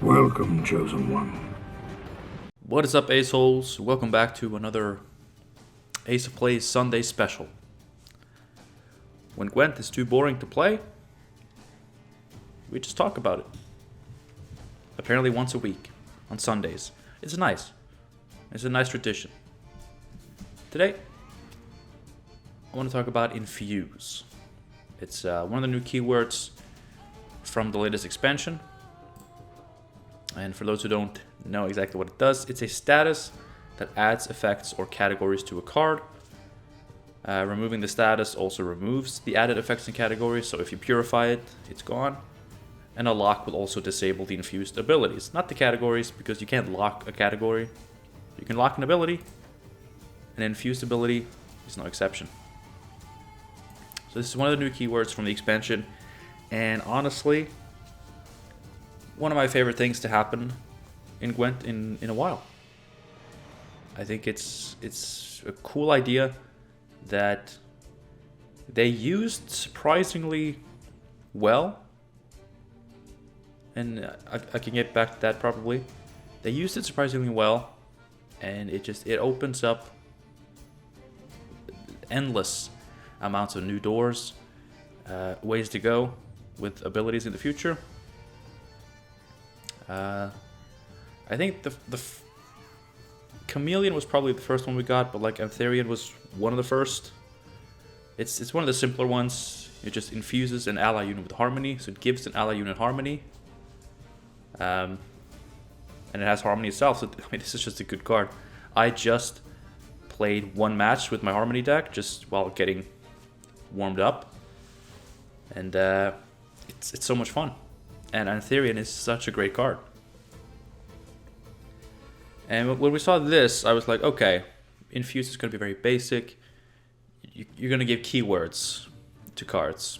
Welcome, Chosen One. What is up, Aceholes? Welcome back to another Ace of Plays Sunday special. When Gwent is too boring to play, we just talk about it. Apparently once a week, on Sundays. It's nice. It's a nice tradition. Today, I want to talk about Infuse. It's one of the new keywords from the latest expansion. And for those who don't know exactly what it does, it's a status that adds effects or categories to a card. Removing the status also removes the added effects and categories, so if you purify it, it's gone. And a lock will also disable the infused abilities, not the categories, because you can't lock a category. You can lock an ability, an infused ability is no exception. So this is one of the new keywords from the expansion, and honestly, one of my favorite things to happen in Gwent in a while. I think it's a cool idea that they used surprisingly well, and I can get back to that probably. They used it surprisingly well, and it opens up endless amounts of new doors, ways to go with abilities in the future. I think the Chameleon was probably the first one we got, but like Antherian was one of the first. It's one of the simpler ones. It just infuses an ally unit with harmony, so it gives an ally unit harmony. And it has harmony itself, so I mean, this is just a good card. I just played one match with my harmony deck just while getting warmed up, and it's so much fun. And Antherian is such a great card. And when we saw this, I was like, okay, Infuse is going to be very basic. You're going to give keywords to cards.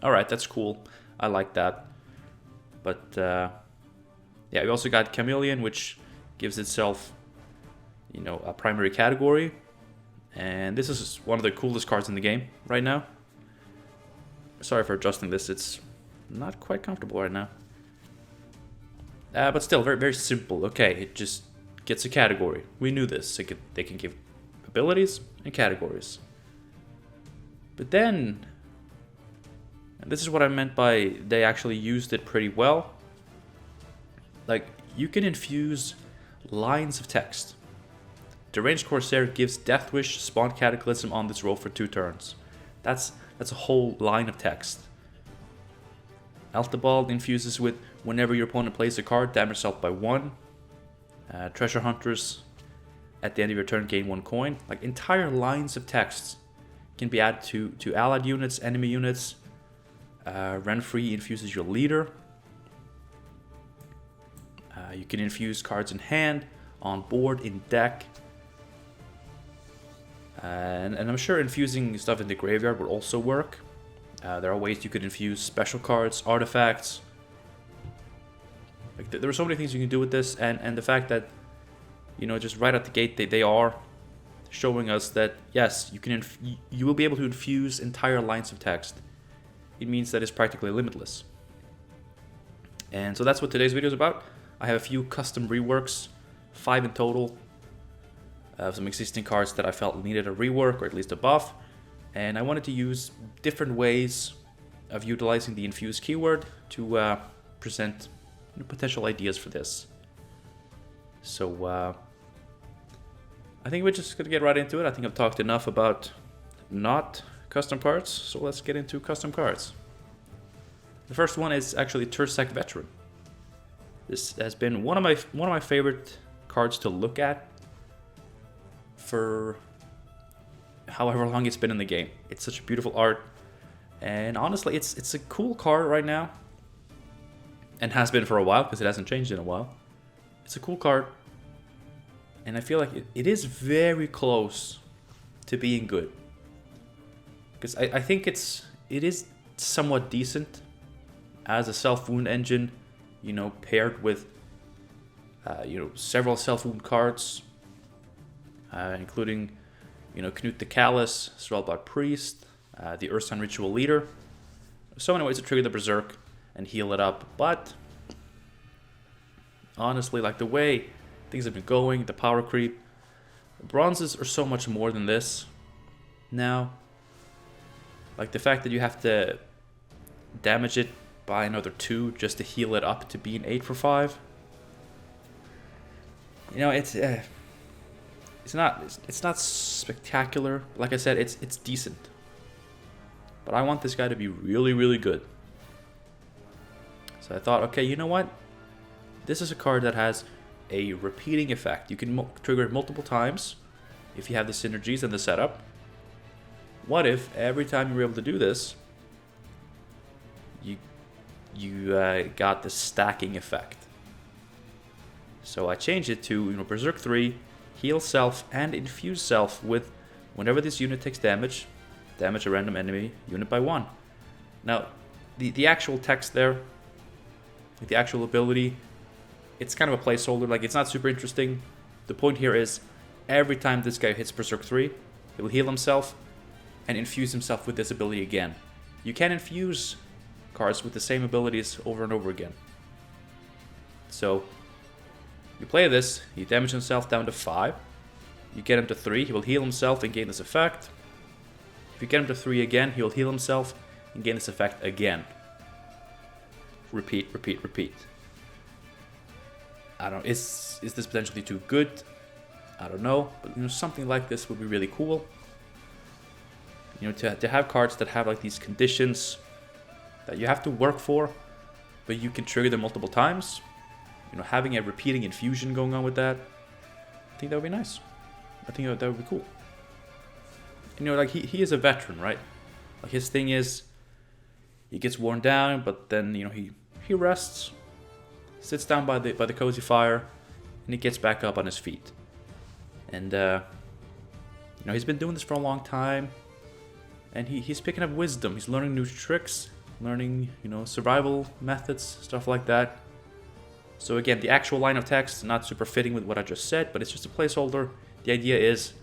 Alright, that's cool. I like that. But, yeah, we also got Chameleon, which gives itself, a primary category. And this is one of the coolest cards in the game right now. Sorry for adjusting this, it's not quite comfortable right now. But still, very, very simple. Okay, it just gets a category. We knew this. They can give abilities and categories. But then, and this is what I meant by they actually used it pretty well. Like, you can infuse lines of text. Deranged Corsair gives Death Wish, Spawn Cataclysm on this roll for 2 turns. That's a whole line of text. Altibald infuses with whenever your opponent plays a card, damage yourself by 1. Treasure Hunters, at the end of your turn, gain 1 coin. Like, entire lines of text can be added to allied units, enemy units. Renfree infuses your leader. You can infuse cards in hand, on board, in deck. And I'm sure infusing stuff in the graveyard would also work. There are ways you could infuse special cards, artifacts. Like, there are so many things you can do with this, and the fact that, just right at the gate, they are showing us that yes, you will be able to infuse entire lines of text. It means that it's practically limitless. And so that's what today's video is about. I have a few custom reworks, 5 in total, of some existing cards that I felt needed a rework or at least a buff. And I wanted to use different ways of utilizing the Infuse keyword to present potential ideas for this. So I think we're just going to get right into it. I think I've talked enough about not custom cards, so let's get into custom cards. The first one is actually Tursek Veteran. This has been one of my favorite cards to look at for however long it's been in the game. It's such a beautiful art, and honestly, it's a cool card right now, and has been for a while because it hasn't changed in a while. It's a cool card, and I feel like it is very close to being good, because I think it is somewhat decent as a self-wound engine, paired with several self-wound cards, including Knut the Callous, Svelbard Priest, the Ursan Ritual Leader. So many ways to trigger the Berserk and heal it up, but Honestly, like the way things have been going, the power creep. Bronzes are so much more than this now. Like the fact that you have to damage it by another 2 just to heal it up to be an 8 for 5. You know, it's not spectacular. Like I said, it's decent. But I want this guy to be really, really good. So I thought, okay, you know what? This is a card that has a repeating effect. You can trigger it multiple times if you have the synergies and the setup. What if every time you're able to do this, you got the stacking effect? So I changed it to Berserk 3, heal self, and infuse self with whenever this unit takes damage a random enemy unit by 1. Now, the actual text there, like the actual ability, it's kind of a placeholder. Like, it's not super interesting. The point here is every time this guy hits Berserk 3, he will heal himself and infuse himself with this ability again. You can infuse cards with the same abilities over and over again. So you play this, he damages himself down to 5. You get him to 3, he will heal himself and gain this effect. If you get him to 3 again, he will heal himself and gain this effect again. Repeat, repeat, repeat. I don't know, is this potentially too good? I don't know, but something like this would be really cool. To have cards that have like these conditions that you have to work for, but you can trigger them multiple times. Having a repeating infusion going on with that, I think that would be nice. I think that would be cool. Like he is a veteran, right? Like his thing is, he gets worn down, but then he rests, sits down by the cozy fire, and he gets back up on his feet. And he's been doing this for a long time, and he's picking up wisdom. He's learning new tricks, learning survival methods, stuff like that. So again, the actual line of text not super fitting with what I just said, but it's just a placeholder. The idea is,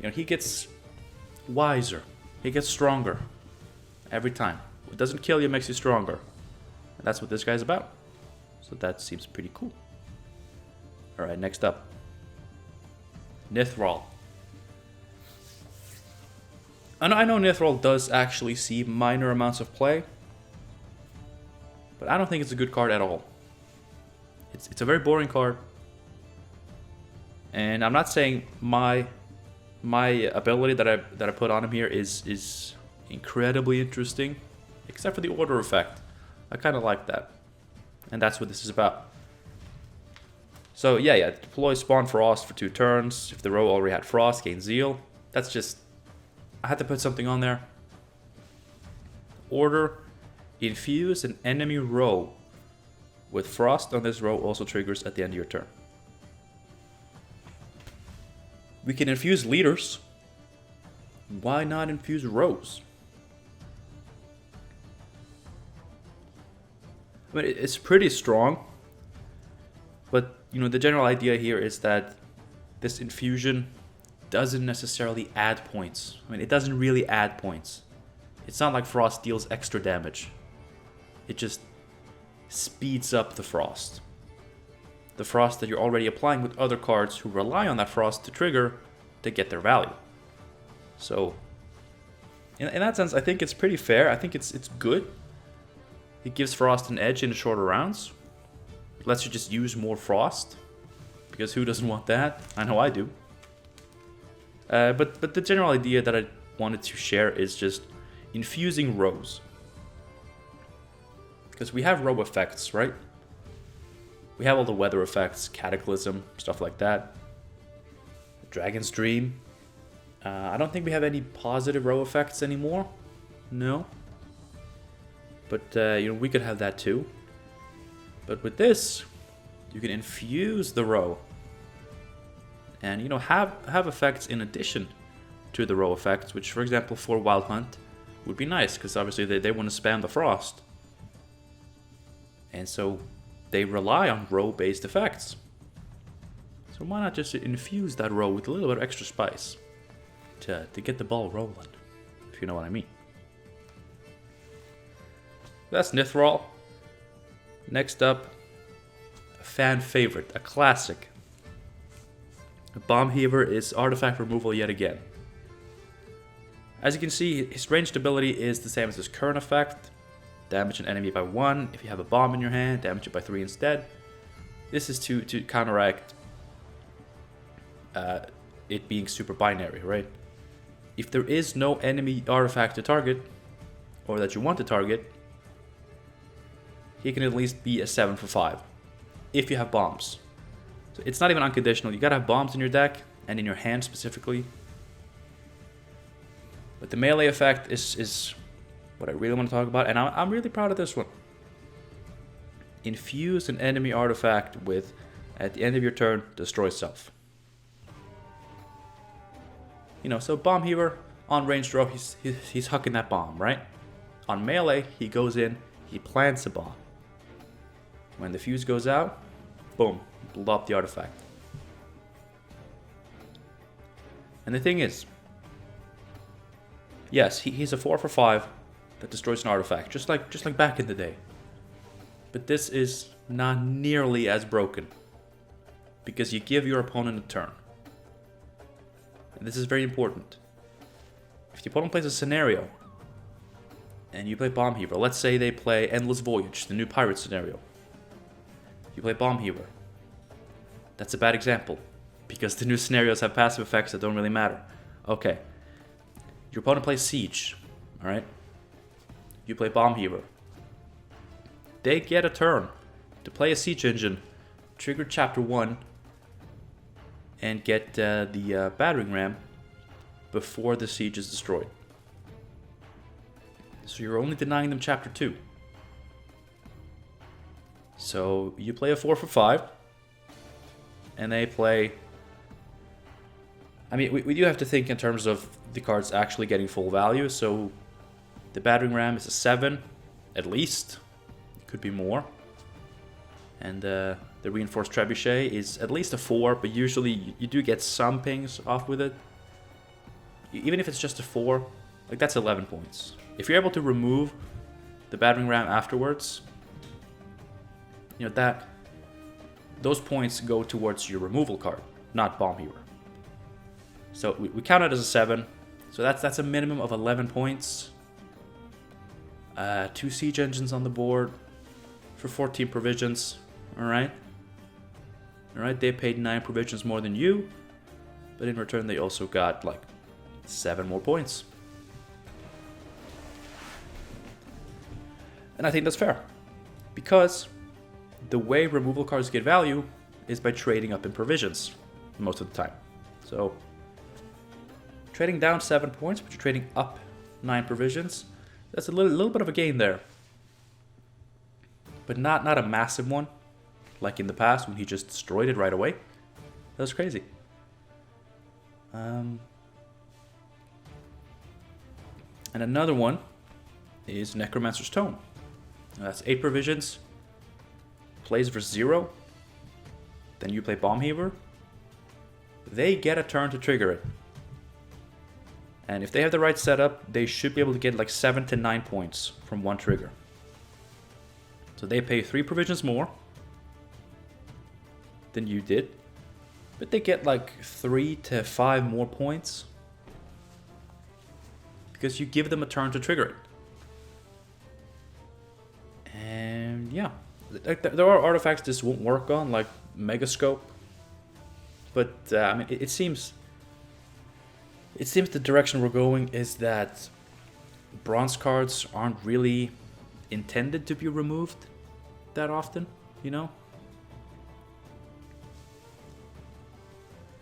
he gets wiser, he gets stronger every time. What doesn't kill you makes you stronger, and that's what this guy's about. So that seems pretty cool. All right, next up, Nithral. I know Nithral does actually see minor amounts of play, but I don't think it's a good card at all. It's a very boring card, and I'm not saying my ability that I put on him here is incredibly interesting, except for the order effect. I kind of like that, and that's what this is about. So yeah, deploy Spawn Frost for 2 turns. If the row already had Frost, gain Zeal. That's just, I had to put something on there. Order, infuse an enemy row with Frost on this row also triggers at the end of your turn. We can infuse leaders. Why not infuse rows? I mean, it's pretty strong, but the general idea here is that this infusion doesn't necessarily add points. I mean, it doesn't really add points. It's not like Frost deals extra damage. It just speeds up the Frost. The Frost that you're already applying with other cards who rely on that Frost to trigger to get their value. So, in that sense, I think it's pretty fair. I think it's good. It gives Frost an edge in the shorter rounds. It lets you just use more Frost, because who doesn't want that? I know I do. But the general idea that I wanted to share is just infusing rows. Because we have row effects, right? We have all the weather effects, Cataclysm, stuff like that. Dragon's Dream. I don't think we have any positive row effects anymore. No. But, we could have that too. But with this, you can infuse the row. And, have effects in addition to the row effects, which, for example, for Wild Hunt would be nice, because obviously they want to spam the Frost. And so they rely on row-based effects. So why not just infuse that row with a little bit of extra spice to get the ball rolling, if you know what I mean. That's Nithral. Next up, fan favorite, a classic. Bomb Heaver is artifact removal yet again. As you can see, his ranged ability is the same as his current effect. Damage an enemy by 1. If you have a bomb in your hand, damage it by 3 instead. This is to counteract it being super binary, right? If there is no enemy artifact to target, or that you want to target, he can at least be a 7 for 5. If you have bombs. So it's not even unconditional. You gotta have bombs in your deck, and in your hand specifically. But the melee effect is what I really want to talk about, and I'm really proud of this one. Infuse an enemy artifact with, at the end of your turn, destroy self. You know, so Bomb Heaver, on range draw, he's hucking that bomb, right? On melee, he goes in, he plants a bomb. When the fuse goes out, boom, blow up the artifact. And the thing is, yes, he's a 4 for 5 that destroys an artifact, just like back in the day. But this is not nearly as broken, because you give your opponent a turn. And this is very important. If the opponent plays a scenario, and you play Bomb Heaver, let's say they play Endless Voyage, the new pirate scenario. You play Bomb Heaver. That's a bad example, because the new scenarios have passive effects that don't really matter. Okay. Your opponent plays Siege, alright? You play Bomb Heaver. They get a turn to play a Siege engine, trigger Chapter 1, and get the battering ram before the Siege is destroyed. So you're only denying them Chapter 2. So you play a 4 for 5, and they play... I mean, we do have to think in terms of the cards actually getting full value, so the battering ram is a 7, at least. It could be more. And the reinforced trebuchet is at least a 4, but usually you do get some pings off with it. Even if it's just a 4, like that's 11 points. If you're able to remove the battering ram afterwards, you know, those points go towards your removal card, not Bomb Heaver. So we count it as a 7. So that's a minimum of 11 points. 2 siege engines on the board for 14 provisions. Alright. Alright, they paid 9 provisions more than you. But in return they also got like 7 more points. And I think that's fair. Because the way removal cards get value is by trading up in provisions most of the time. So trading down 7 points, but you're trading up 9 provisions. That's a little bit of a gain there. But not a massive one, like in the past when he just destroyed it right away. That was crazy. And another one is Necromancer's Tome. Now that's 8 provisions. Plays for 0. Then you play Bomb Heaver. They get a turn to trigger it. And if they have the right setup, they should be able to get like 7 to 9 points from one trigger. So they pay 3 provisions more than you did. But they get like 3 to 5 more points. Because you give them a turn to trigger it. And yeah. There are artifacts this won't work on, like Megascope. But I mean, it seems the direction we're going is that bronze cards aren't really intended to be removed that often, you know?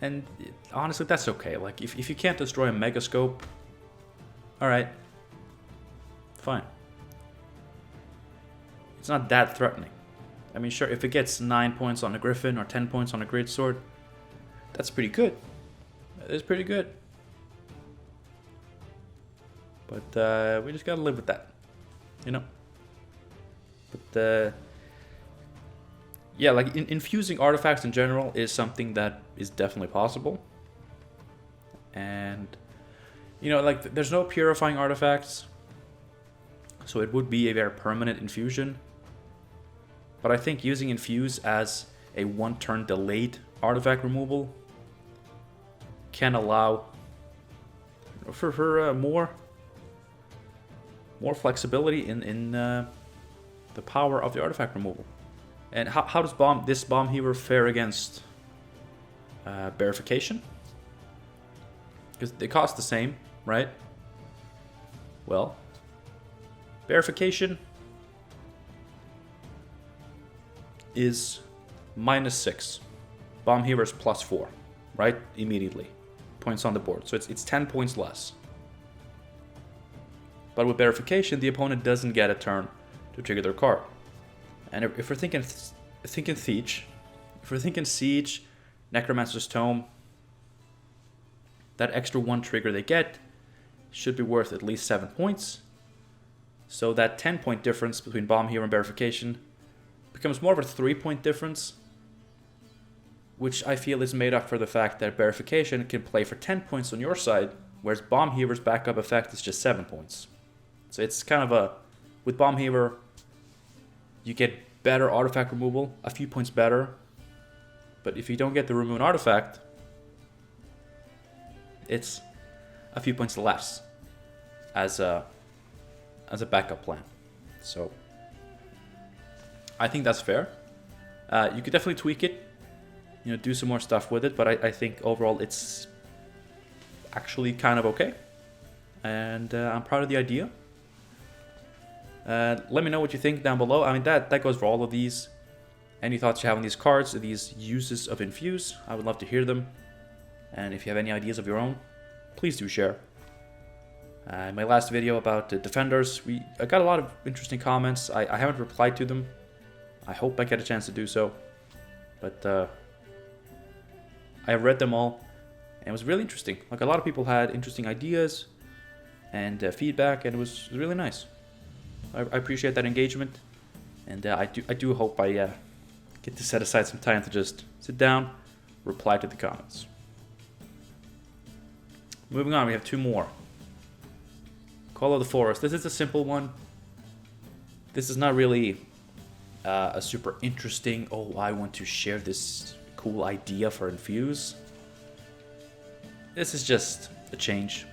And honestly, that's okay. Like, if you can't destroy a Megascope, alright, fine. It's not that threatening. I mean, sure, if it gets 9 points on a Griffin or 10 points on a Greatsword, that's pretty good. It's pretty good. But we just gotta live with that, you know? But yeah, like infusing artifacts in general is something that is definitely possible. And, you know, like there's no purifying artifacts, so it would be a very permanent infusion. But I think using Infuse as a 1-turn delayed artifact removal can allow for more flexibility in the power of the artifact removal. And how does this bomb heaver fare against Verification? Because they cost the same, right? Well, Verification is -6. Bomb heaver is +4, right? Immediately. Points on the board. So it's 10 points less. But with Verification, the opponent doesn't get a turn to trigger their card. And if we're thinking Siege, Necromancer's Tome, that extra 1 trigger they get should be worth at least 7 points. So that 10-point difference between Bomb Hero and Verification becomes more of a 3-point difference, which I feel is made up for the fact that Verification can play for 10 points on your side, whereas Bomb Heaver's backup effect is just 7 points. So it's kind of with Bomb Heaver, you get better artifact removal, a few points better, but if you don't get the remove an artifact, it's a few points less as a backup plan. So I think that's fair. You could definitely tweak it, do some more stuff with it, but I think overall it's actually kind of okay, and I'm proud of the idea. Let me know what you think down below. I mean, that goes for all of these. Any thoughts you have on these cards, these uses of Infuse, I would love to hear them. And if you have any ideas of your own, please do share. In my last video about the Defenders, I got a lot of interesting comments. I haven't replied to them. I hope I get a chance to do so. But I read them all, and it was really interesting. Like, a lot of people had interesting ideas and feedback, and it was really nice. I appreciate that engagement, and I do hope I get to set aside some time to just sit down, reply to the comments. Moving on, we have 2 more. Call of the Forest. This is a simple one. This is not really a super interesting, I want to share this cool idea for Infuse. This is just a change.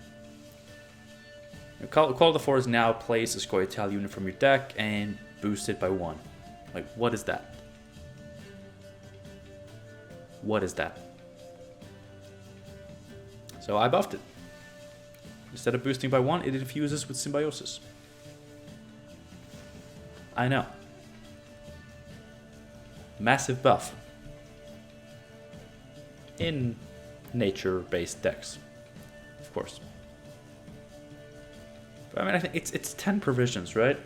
Call of the Forest now plays a Scoia'tael unit from your deck and boost it by 1. Like, what is that? What is that? So I buffed it. Instead of boosting by 1, it infuses with Symbiosis. I know. Massive buff. In nature-based decks, of course. But I mean, I think it's 10 provisions, right?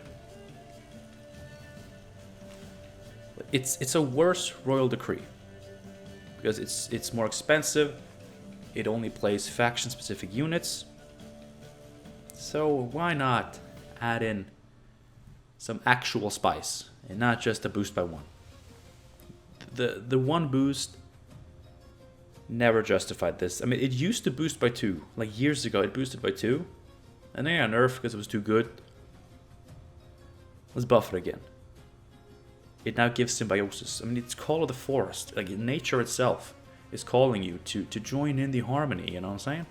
It's a worse Royal Decree. Because it's more expensive. It only plays faction-specific units. So why not add in some actual spice and not just a boost by 1? The 1 boost never justified this. I mean, it used to boost by 2. Like, years ago, it boosted by 2. And then it got nerfed because it was too good. Let's buff it again. It now gives Symbiosis. I mean, it's Call of the Forest. Like, nature itself is calling you to join in the harmony, you know what I'm saying?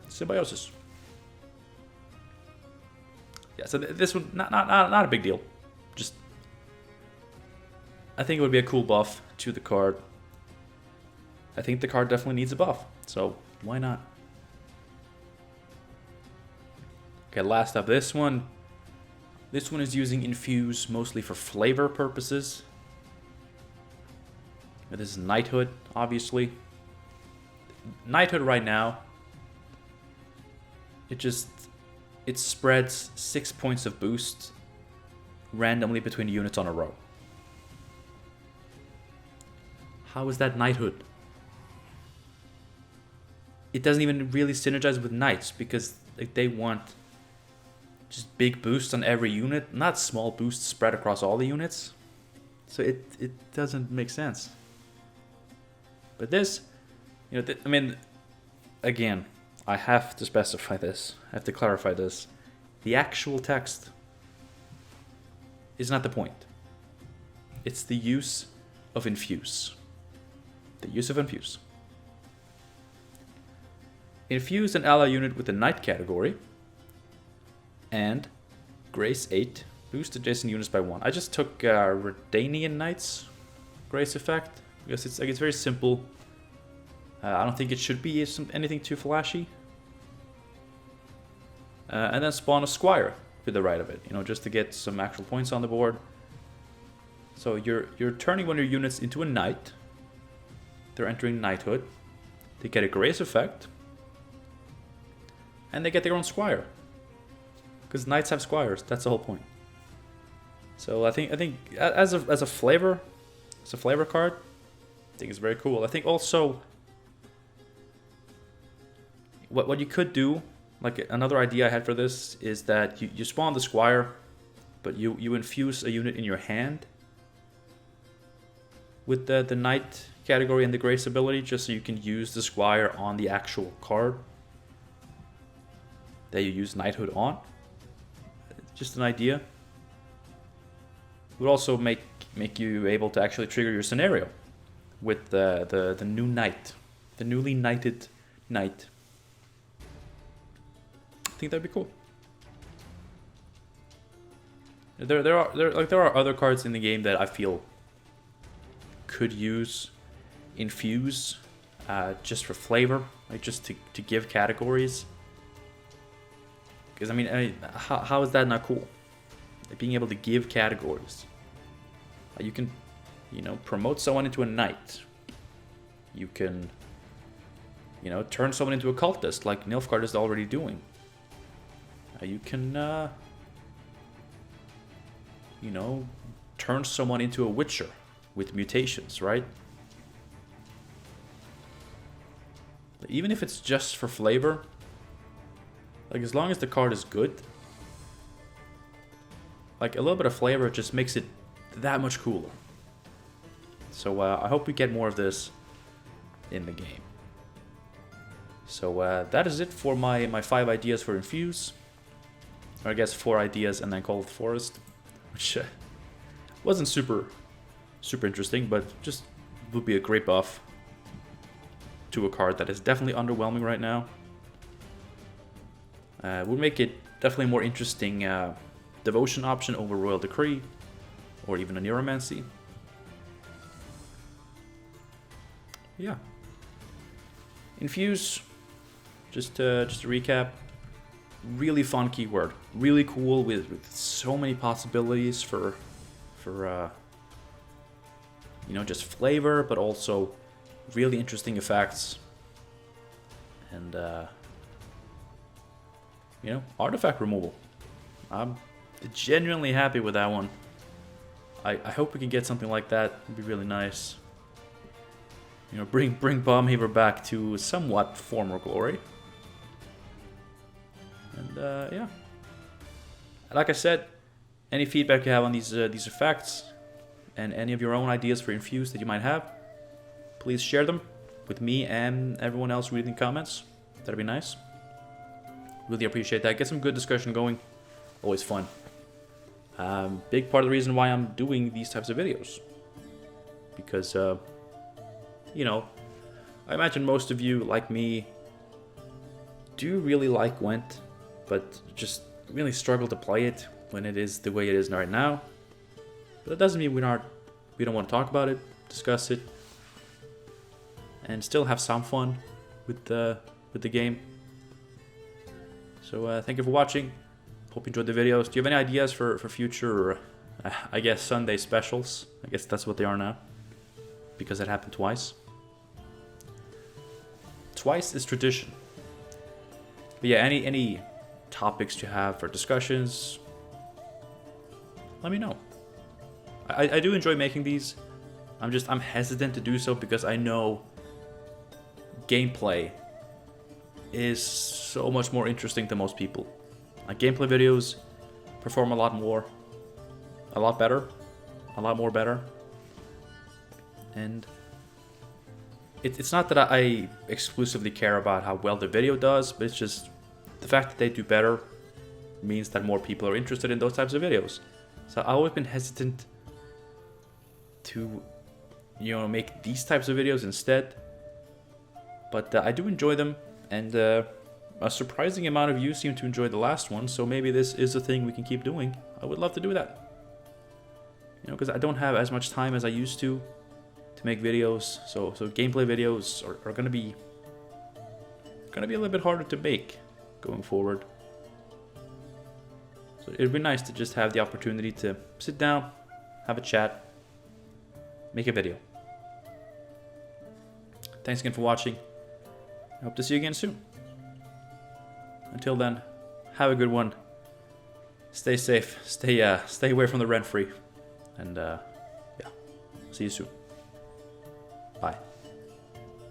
Symbiosis. Yeah, so this one, not a big deal. Just, I think it would be a cool buff to the card. I think the card definitely needs a buff, so why not? Okay, last up, this one. This one is using Infuse mostly for flavor purposes. This is Knighthood, obviously. Knighthood right now, it spreads 6 points of boost randomly between units on a row. How is that Knighthood? It doesn't even really synergize with Knights because like, they want just big boosts on every unit, not small boosts spread across all the units. So it doesn't make sense. But this, I mean, again, I have to specify this. I have to clarify this. The actual text is not the point. It's the use of Infuse. The use of Infuse. Infuse an ally unit with the Knight category. And Grace 8. Boost adjacent units by 1. I just took Redanian Knight's Grace effect. Because it's like it's very simple. I don't think it should be anything too flashy. And then spawn a Squire to the right of it. You know, just to get some actual points on the board. So you're turning one of your units into a Knight. They're entering Knighthood. They get a Grace effect. And they get their own Squire. Because Knights have Squires. That's the whole point. So I think as a flavor card, I think it's very cool. I think also what you could do, like another idea I had for this, is that you spawn the Squire, but you infuse a unit in your hand with the Knight category and the Grace ability, just so you can use the Squire on the actual card that you use Knighthood on. Just an idea. Would also make you able to actually trigger your scenario with the new Knight, the newly knighted Knight. I think that'd be cool. There are other cards in the game that I feel could use Infuse just for flavor, like just to give categories. Because I mean, how is that not cool? Like being able to give categories. You can, you know, promote someone into a Knight. You can, you know, turn someone into a cultist like Nilfgaard is already doing. You can, you know, turn someone into a Witcher with mutations, right? Even if it's just for flavor, like as long as the card is good, like a little bit of flavor just makes it that much cooler. So I hope we get more of this in the game. So that is it for my 5 ideas for Infuse. Or I guess 4 ideas and then Cold Forest, which wasn't super interesting, but just would be a great buff to a card that is definitely underwhelming right now. Would make it definitely more interesting devotion option over Royal Decree, or even a Necromancer. Yeah. Infuse, just to recap, really fun keyword, really cool with so many possibilities for you know, just flavor, but also really interesting effects, and you know, artifact removal. I'm genuinely happy with that one. I hope we can get something like that. It'd be really nice. You know, bring Bombhaver back to somewhat former glory. And yeah. Like I said, any feedback you have on these effects, and any of your own ideas for Infuse that you might have, please share them with me and everyone else reading comments. That'd be nice. Really appreciate that. Get some good discussion going. Always fun. Big part of the reason why I'm doing these types of videos. Because, you know, I imagine most of you, like me, do really like Gwent, but just really struggle to play it when it is the way it is right now. But that doesn't mean we don't want to talk about it, discuss it, and still have some fun with the game. So thank you for watching. Hope you enjoyed the videos. Do you have any ideas for future, I guess, Sunday specials? I guess that's what they are now, because it happened twice. Twice is tradition. But yeah, any topics you have for discussions, let me know. I do enjoy making these. I'm hesitant to do so because I know gameplay is so much more interesting to most people. Like gameplay videos perform a lot better, and it's not that I exclusively care about how well the video does, but it's just the fact that they do better means that more people are interested in those types of videos. So I've always been hesitant to, you know, make these types of videos instead. But I do enjoy them, and a surprising amount of you seem to enjoy the last one, so maybe this is a thing we can keep doing. I would love to do that. You know, because I don't have as much time as I used to make videos, so gameplay videos are gonna be a little bit harder to make going forward. So it'd be nice to just have the opportunity to sit down, have a chat, make a video. Thanks again for watching. I hope to see you again soon. Until then, have a good one. Stay safe. Stay away from the rent-free. And yeah, see you soon. Bye.